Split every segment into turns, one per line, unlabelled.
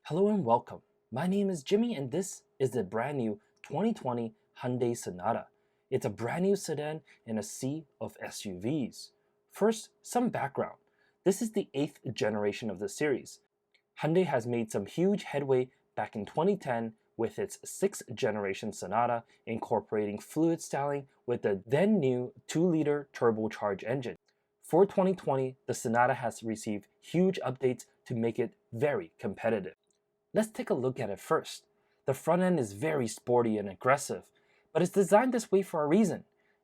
Hello and welcome. My name is Jimmy and this is the brand new 2020 Hyundai Sonata. It's a brand new sedan in a sea of SUVs. First, some background. This is the 8th generation of the series. Hyundai has made some huge headway back in 2010 with its 6th generation Sonata incorporating fluid styling with the then new 2-liter turbocharged engine. For 2020, the Sonata has received huge updates to make it very competitive. Let's take a look at it first. The front end is very sporty and aggressive, but it's designed this way for a reason.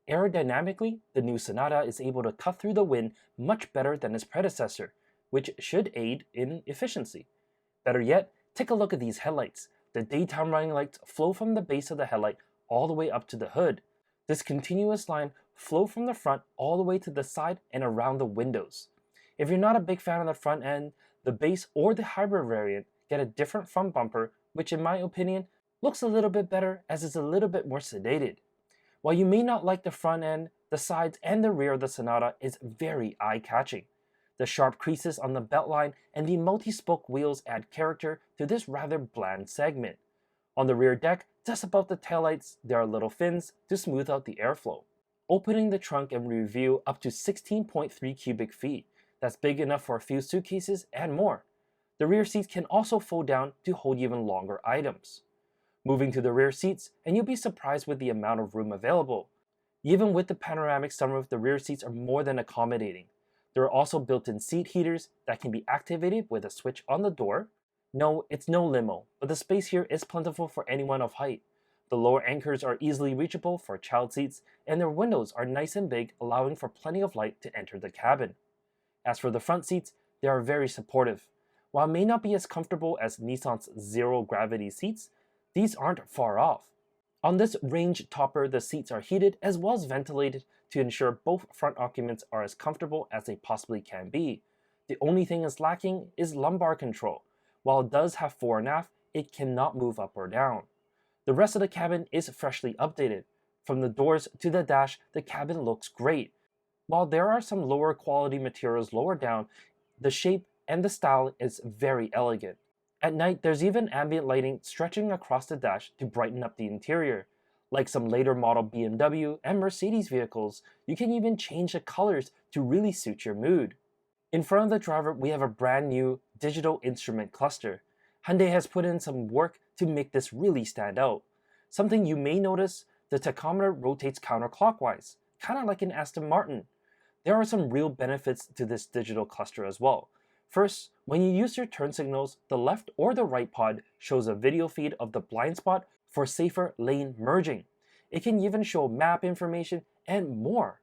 Aerodynamically, the new Sonata is able to cut through the wind much better than its predecessor, which should aid in efficiency. Better yet, take a look at these headlights. The daytime running lights flow from the base of the headlight all the way up to the hood. This continuous line flows from the front all the way to the side and around the windows. If you're not a big fan of the front end, the base or the hybrid variant get a different front bumper, which in my opinion looks a little bit better as it's a little bit more sedated. While you may not like the front end, the sides and the rear of the Sonata is very eye-catching. The sharp creases on the beltline and the multi-spoke wheels add character to this rather bland segment. On the rear deck, just above the taillights, there are little fins to smooth out the airflow. Opening the trunk and reveal up to 16.3 cubic feet. That's big enough for a few suitcases and more. The rear seats can also fold down to hold even longer items. Moving to the rear seats, and you'll be surprised with the amount of room available. Even with the panoramic sunroof, the rear seats are more than accommodating. There are also built-in seat heaters that can be activated with a switch on the door. No, it's no limo, but the space here is plentiful for anyone of height. The lower anchors are easily reachable for child seats, and their windows are nice and big, allowing for plenty of light to enter the cabin. As for the front seats, they are very supportive. While it may not be as comfortable as Nissan's zero-gravity seats, these aren't far off. On this range topper, the seats are heated as well as ventilated to ensure both front occupants are as comfortable as they possibly can be. The only thing is lacking is lumbar control. While it does have fore and aft, it cannot move up or down. The rest of the cabin is freshly updated. From the doors to the dash, the cabin looks great. While there are some lower quality materials lower down, the shape and the style is very elegant. At night, there's even ambient lighting stretching across the dash to brighten up the interior. Like some later model BMW and Mercedes vehicles, you can even change the colors to really suit your mood. In front of the driver, we have a brand new digital instrument cluster. Hyundai has put in some work to make this really stand out. Something you may notice, the tachometer rotates counterclockwise, kind of like an Aston Martin. There are some real benefits to this digital cluster as well. First, when you use your turn signals, the left or the right pod shows a video feed of the blind spot for safer lane merging. It can even show map information and more.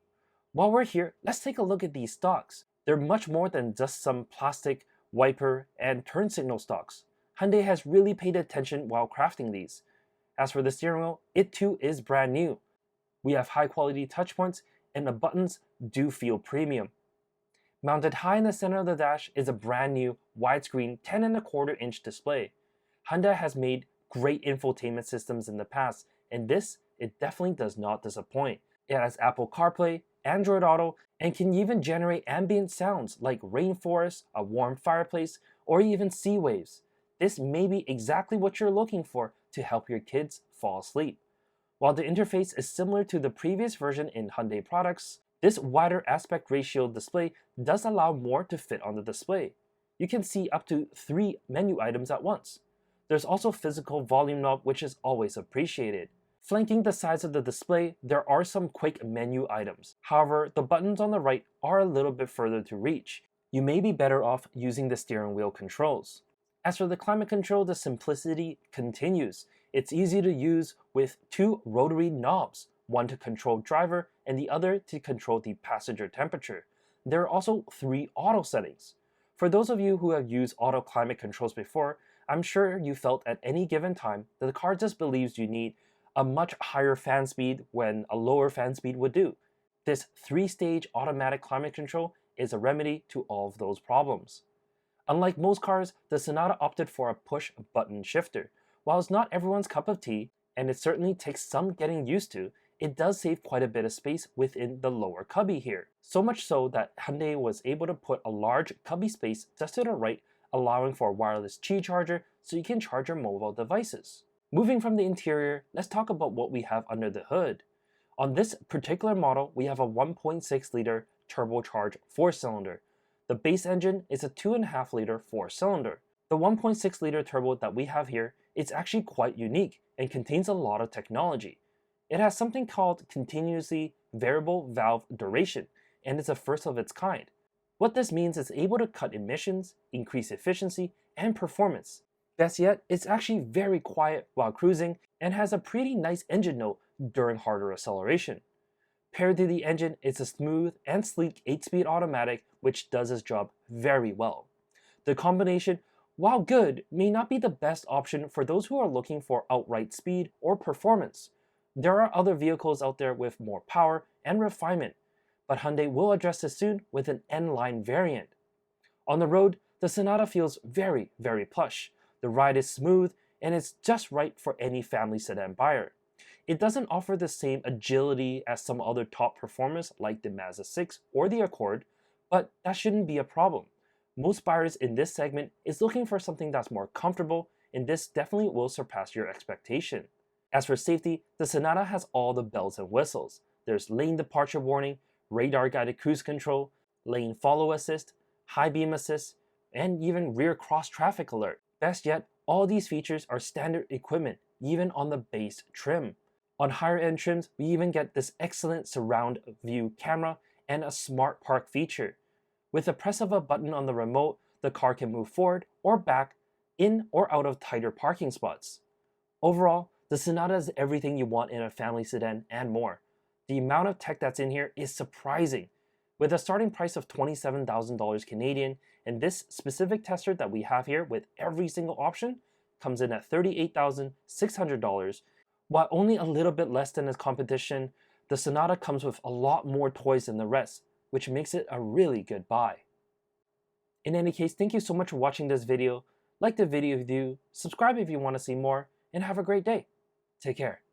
While we're here, let's take a look at these stocks. They're much more than just some plastic, wiper, and turn signal stocks. Hyundai has really paid attention while crafting these. As for the steering wheel, it too is brand new. We have high quality touch points and the buttons do feel premium. Mounted high in the center of the dash is a brand new widescreen 10.25-inch display. Hyundai has made great infotainment systems in the past, and it definitely does not disappoint. It has Apple CarPlay, Android Auto, and can even generate ambient sounds like rainforest, a warm fireplace, or even sea waves. This may be exactly what you're looking for to help your kids fall asleep. While the interface is similar to the previous version in Hyundai products, this wider aspect ratio display does allow more to fit on the display. You can see up to 3 menu items at once. There's also physical volume knob, which is always appreciated. Flanking the sides of the display, there are some quick menu items. However, the buttons on the right are a little bit further to reach. You may be better off using the steering wheel controls. As for the climate control, the simplicity continues. It's easy to use with 2 rotary knobs, one to control driver and the other to control the passenger temperature. There are also 3 auto settings. For those of you who have used auto climate controls before, I'm sure you felt at any given time that the car just believes you need a much higher fan speed when a lower fan speed would do. This 3-stage automatic climate control is a remedy to all of those problems. Unlike most cars, the Sonata opted for a push-button shifter. While it's not everyone's cup of tea, and it certainly takes some getting used to, it does save quite a bit of space within the lower cubby here. So much so that Hyundai was able to put a large cubby space just to the right, allowing for a wireless Qi charger so you can charge your mobile devices. Moving from the interior, let's talk about what we have under the hood. On this particular model, we have a 1.6-liter turbocharged 4-cylinder. The base engine is a 2.5-liter 4-cylinder. The 1.6-liter turbo that we have here is actually quite unique and contains a lot of technology. It has something called continuously variable valve duration, and it's a first of its kind. What this means is able to cut emissions, increase efficiency, and performance. Best yet, it's actually very quiet while cruising and has a pretty nice engine note during harder acceleration. Paired to the engine, it's a smooth and sleek 8-speed automatic which does its job very well. The combination, while good, may not be the best option for those who are looking for outright speed or performance. There are other vehicles out there with more power and refinement, but Hyundai will address this soon with an N-line variant. On the road, the Sonata feels very, very plush. The ride is smooth, and it's just right for any family sedan buyer. It doesn't offer the same agility as some other top performers like the Mazda 6 or the Accord, but that shouldn't be a problem. Most buyers in this segment is looking for something that's more comfortable, and this definitely will surpass your expectation. As for safety, the Sonata has all the bells and whistles. There's lane departure warning, radar-guided cruise control, lane follow assist, high beam assist, and even rear cross traffic alert. Best yet, all these features are standard equipment, even on the base trim. On higher end trims, we even get this excellent surround view camera and a smart park feature. With the press of a button on the remote, the car can move forward or back, in or out of tighter parking spots. Overall, the Sonata is everything you want in a family sedan and more. The amount of tech that's in here is surprising. With a starting price of $27,000 Canadian, and this specific tester that we have here with every single option comes in at $38,600. While only a little bit less than its competition, the Sonata comes with a lot more toys than the rest, which makes it a really good buy. In any case, thank you so much for watching this video. Like the video if you do, subscribe if you want to see more, and have a great day. Take care.